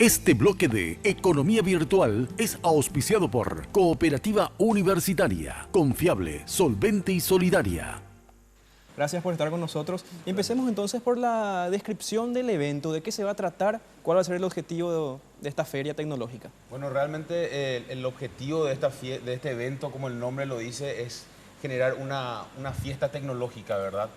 Este bloque de Economía Virtual es auspiciado por Cooperativa Universitaria, confiable, solvente y solidaria. Gracias por estar con nosotros. Empecemos entonces por la descripción del evento, de qué se va a tratar, cuál va a ser el objetivo de esta feria tecnológica. Bueno, realmente el objetivo de este evento, como el nombre lo dice, es generar una fiesta tecnológica, ¿verdad?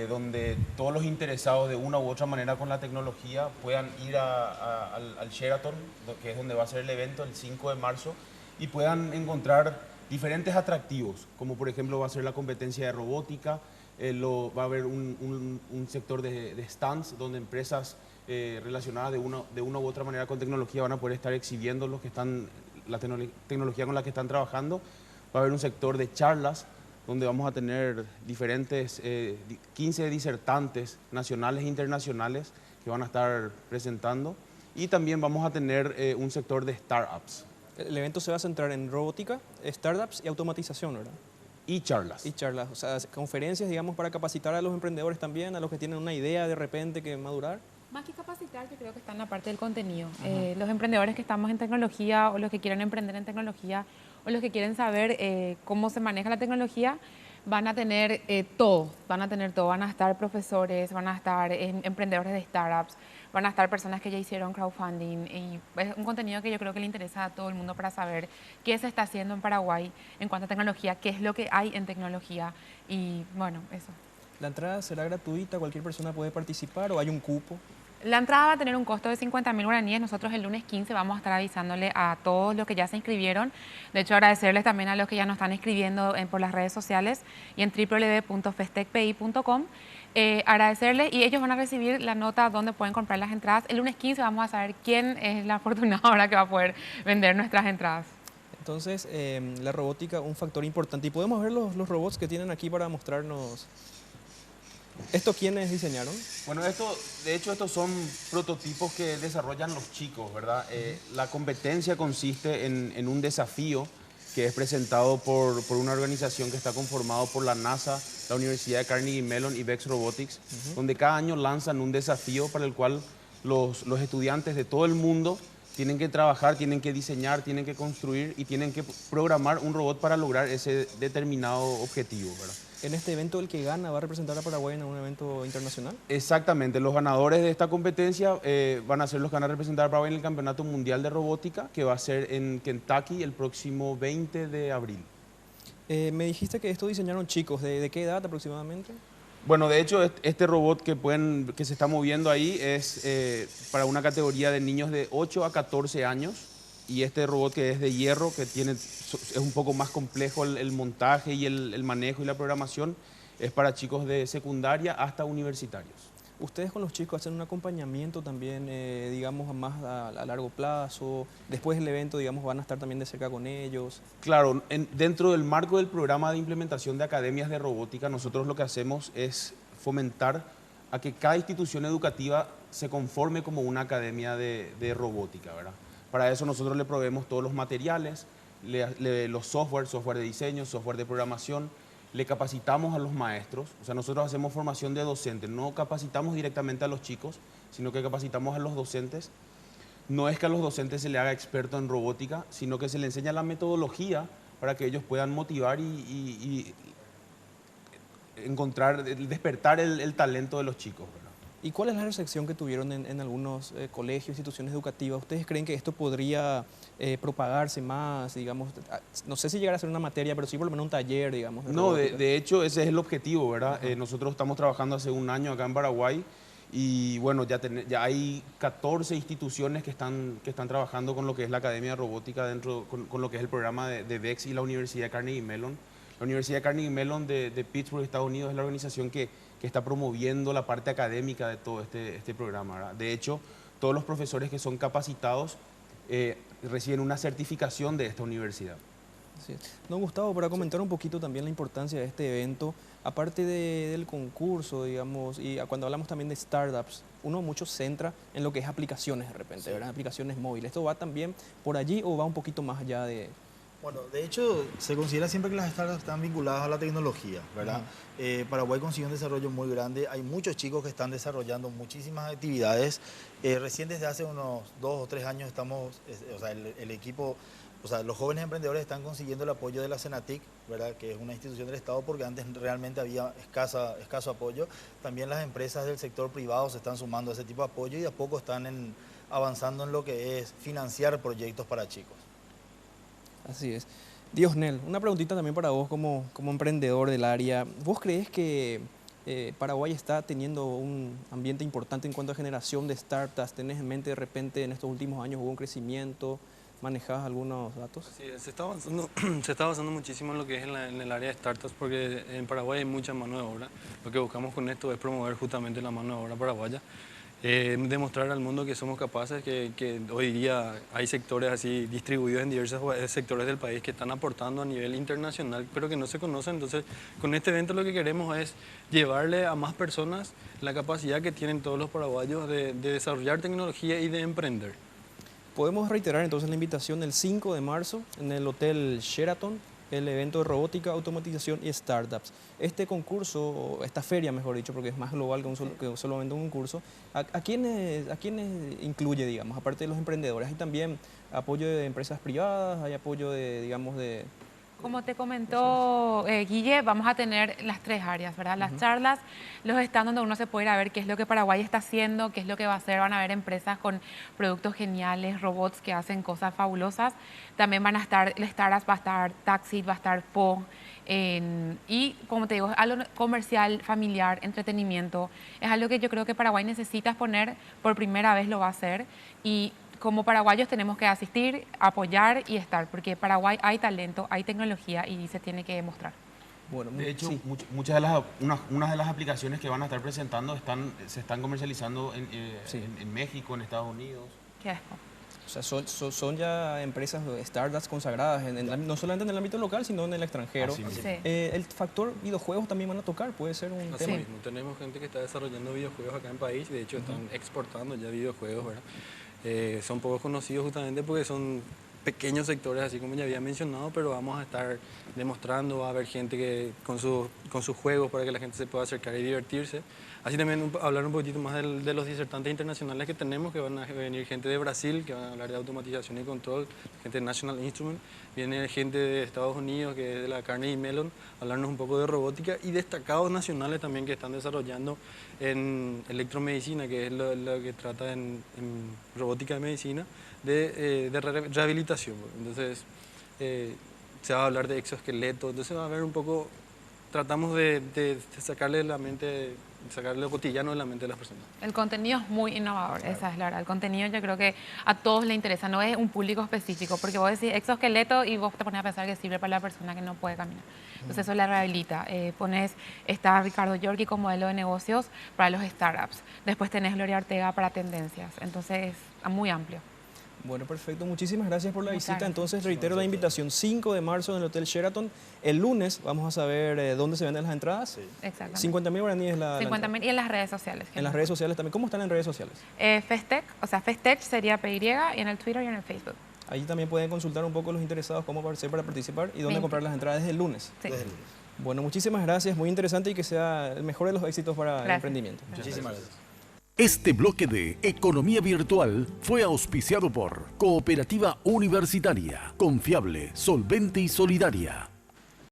Donde todos los interesados de una u otra manera con la tecnología puedan ir al Sheraton, que es donde va a ser el evento el 5 de marzo, y puedan encontrar diferentes atractivos, como por ejemplo va a ser la competencia de robótica, va a haber un sector de stands donde empresas relacionadas de una u otra manera con tecnología van a poder estar exhibiendo la tecnología con la que están trabajando. Va a haber un sector de charlas donde vamos a tener diferentes 15 disertantes nacionales e internacionales que van a estar presentando, y también vamos a tener un sector de startups. El evento se va a centrar en robótica, startups y automatización, ¿verdad? Y charlas. Y charlas, o sea, conferencias, digamos, para capacitar a los emprendedores también, a los que tienen una idea de repente que madurar. Más que capacitar, yo creo que está en la parte del contenido. Los emprendedores que estamos en tecnología o los que quieren emprender en tecnología o los que quieren saber cómo se maneja la tecnología, van a tener todo, van a estar profesores, van a estar emprendedores de startups, van a estar personas que ya hicieron crowdfunding, y es un contenido que yo creo que le interesa a todo el mundo para saber qué se está haciendo en Paraguay en cuanto a tecnología, qué es lo que hay en tecnología, y bueno, eso. ¿La entrada será gratuita? ¿Cualquier persona puede participar o hay un cupo? La entrada va a tener un costo de 50.000 guaraníes. Nosotros el lunes 15 vamos a estar avisándole a todos los que ya se inscribieron. De hecho, agradecerles también a los que ya nos están escribiendo por las redes sociales y en www.festecpi.com. Agradecerles, y ellos van a recibir la nota donde pueden comprar las entradas. El lunes 15 vamos a saber quién es la afortunada ahora que va a poder vender nuestras entradas. Entonces, la robótica, un factor importante. Y podemos ver los robots que tienen aquí para mostrarnos. ¿Esto quiénes diseñaron? Bueno, de hecho estos son prototipos que desarrollan los chicos, ¿verdad? La competencia consiste en un desafío que es presentado por una organización que está conformado por la NASA, la Universidad de Carnegie Mellon y Vex Robotics, donde cada año lanzan un desafío para el cual los estudiantes de todo el mundo tienen que trabajar, tienen que diseñar, tienen que construir y tienen que programar un robot para lograr ese determinado objetivo, ¿verdad? ¿En este evento el que gana va a representar a Paraguay en un evento internacional? Exactamente, los ganadores de esta competencia van a ser los que van a representar a Paraguay en el Campeonato Mundial de Robótica, que va a ser en Kentucky el próximo 20 de abril. Me dijiste que esto diseñaron chicos, ¿de qué edad aproximadamente? Bueno, de hecho, este robot que se está moviendo ahí es para una categoría de niños de 8 a 14 años. Y este robot, que es de hierro, que es un poco más complejo el montaje y el manejo y la programación, es para chicos de secundaria hasta universitarios. ¿Ustedes con los chicos hacen un acompañamiento también, digamos, más a largo plazo? Después del evento, digamos, van a estar también de cerca con ellos. Claro, dentro del marco del programa de implementación de academias de robótica, nosotros lo que hacemos es fomentar a que cada institución educativa se conforme como una academia de robótica, ¿verdad? Para eso nosotros le proveemos todos los materiales, los software de diseño, software de programación, le capacitamos a los maestros, o sea, nosotros hacemos formación de docentes, no capacitamos directamente a los chicos, sino que capacitamos a los docentes. No es que a los docentes se le haga experto en robótica, sino que se le enseña la metodología para que ellos puedan motivar y despertar el talento de los chicos, ¿verdad? ¿Y cuál es la recepción que tuvieron en algunos colegios, instituciones educativas? ¿Ustedes creen que esto podría propagarse más, digamos, no sé si llegar a ser una materia, pero sí por lo menos un taller, digamos? No, de hecho ese es el objetivo, ¿verdad? Nosotros estamos trabajando hace un año acá en Paraguay y bueno, ya hay 14 instituciones que están trabajando con lo que es la Academia de Robótica con lo que es el programa de VEX y la Universidad de Carnegie Mellon. La Universidad de Carnegie Mellon de Pittsburgh, Estados Unidos, es la organización que está promoviendo la parte académica de todo este programa, ¿verdad? De hecho, todos los profesores que son capacitados reciben una certificación de esta universidad. Sí. Don Gustavo, para comentar un poquito también la importancia de este evento, aparte del concurso, digamos, y cuando hablamos también de startups, uno mucho se centra en lo que es aplicaciones de repente, ¿verdad? Aplicaciones móviles. ¿Esto va también por allí o va un poquito más allá de Bueno, de hecho, se considera siempre que las startups están vinculadas a la tecnología, ¿verdad? Paraguay consiguió un desarrollo muy grande. Hay muchos chicos que están desarrollando muchísimas actividades. Recién desde hace unos 2 o 3 años estamos, o sea, el equipo, o sea, los jóvenes emprendedores están consiguiendo el apoyo de la Senatic, ¿verdad? Que es una institución del Estado, porque antes realmente había escaso apoyo. También las empresas del sector privado se están sumando a ese tipo de apoyo y a poco están avanzando en lo que es financiar proyectos para chicos. Así es. Diosnel, una preguntita también para vos como emprendedor del área. ¿Vos crees que Paraguay está teniendo un ambiente importante en cuanto a generación de startups? ¿Tenés en mente de repente en estos últimos años hubo un crecimiento? ¿Manejás algunos datos? Sí, se está avanzando muchísimo en lo que es en el área de startups, porque en Paraguay hay mucha mano de obra. Lo que buscamos con esto es promover justamente la mano de obra paraguaya. Demostrar al mundo que somos capaces, que hoy día hay sectores así distribuidos en diversos sectores del país que están aportando a nivel internacional, pero que no se conocen. Entonces, con este evento lo que queremos es llevarle a más personas la capacidad que tienen todos los paraguayos de desarrollar tecnología y de emprender. Podemos reiterar entonces la invitación el 5 de marzo en el Hotel Sheraton, el evento de robótica, automatización y startups. Este concurso, esta feria mejor dicho, porque es más global que solamente un concurso, ¿a quiénes incluye, digamos, aparte de los emprendedores? ¿Hay también apoyo de empresas privadas? ¿Hay apoyo de, digamos, de...? Como te comentó Guille, vamos a tener las 3 áreas, ¿verdad? Las charlas, los stands donde uno se puede ir a ver qué es lo que Paraguay está haciendo, qué es lo que va a hacer. Van a haber empresas con productos geniales, robots que hacen cosas fabulosas. También van a estar, el startups va a estar Taxi, va a estar Po. Y como te digo, es algo comercial, familiar, entretenimiento. Es algo que yo creo que Paraguay necesita exponer, por primera vez lo va a hacer. Y como paraguayos tenemos que asistir, apoyar y estar, porque Paraguay hay talento, hay tecnología y se tiene que demostrar. Bueno, de hecho, sí. muchas de unas de las aplicaciones que van a estar presentando se están comercializando en México, en Estados Unidos. Qué asco. O sea, son ya empresas, startups consagradas, no solamente en el ámbito local, sino en el extranjero. Así mismo. Sí. El factor videojuegos también van a tocar, puede ser un Así tema. mismo, tenemos gente que está desarrollando videojuegos acá en el país, de hecho están exportando ya videojuegos, ¿verdad? Son poco conocidos justamente porque son pequeños sectores, así como ya había mencionado, pero vamos a estar demostrando, va a haber gente que con sus juegos para que la gente se pueda acercar y divertirse. Así también hablar un poquitito más de los disertantes internacionales que tenemos, que van a venir gente de Brasil, que van a hablar de automatización y control, gente de National Instruments, viene gente de Estados Unidos, que es de la Carnegie Mellon, hablarnos un poco de robótica, y destacados nacionales también que están desarrollando en electromedicina, que es lo que trata en robótica de medicina, de rehabilitación. Entonces, se va a hablar de exoesqueleto, entonces va a haber un poco, tratamos de sacarle de la mente, sacarle lo cotidiano de la mente de las personas. El contenido es muy innovador, claro. Esa es la verdad. El contenido yo creo que a todos le interesa, no es un público específico, porque vos decís exoesqueleto y vos te pones a pensar que sirve para la persona que no puede caminar. Entonces eso la rehabilita. Está Ricardo Yorki como modelo de negocios para los startups. Después tenés Gloria Ortega para tendencias. Entonces es muy amplio. Bueno, perfecto. Muchísimas gracias por la Muchas visita. gracias. Entonces, reitero la invitación, 5 de marzo en el Hotel Sheraton. El lunes vamos a saber dónde se venden las entradas. Sí. Exactamente. 50.000 guaraníes la 50.000 y en las redes sociales. En las redes sociales también. ¿Cómo están en redes sociales? Festech, o sea, Festech sería PY, y en el Twitter y en el Facebook. Ahí también pueden consultar un poco los interesados cómo hacer para participar y dónde comprar las entradas desde el lunes. Sí. Desde el lunes. Bueno, muchísimas gracias. Muy interesante y que sea el mejor de los éxitos para el Gracias. emprendimiento. Muchísimas gracias. Este bloque de Economía Virtual fue auspiciado por Cooperativa Universitaria, confiable, solvente y solidaria.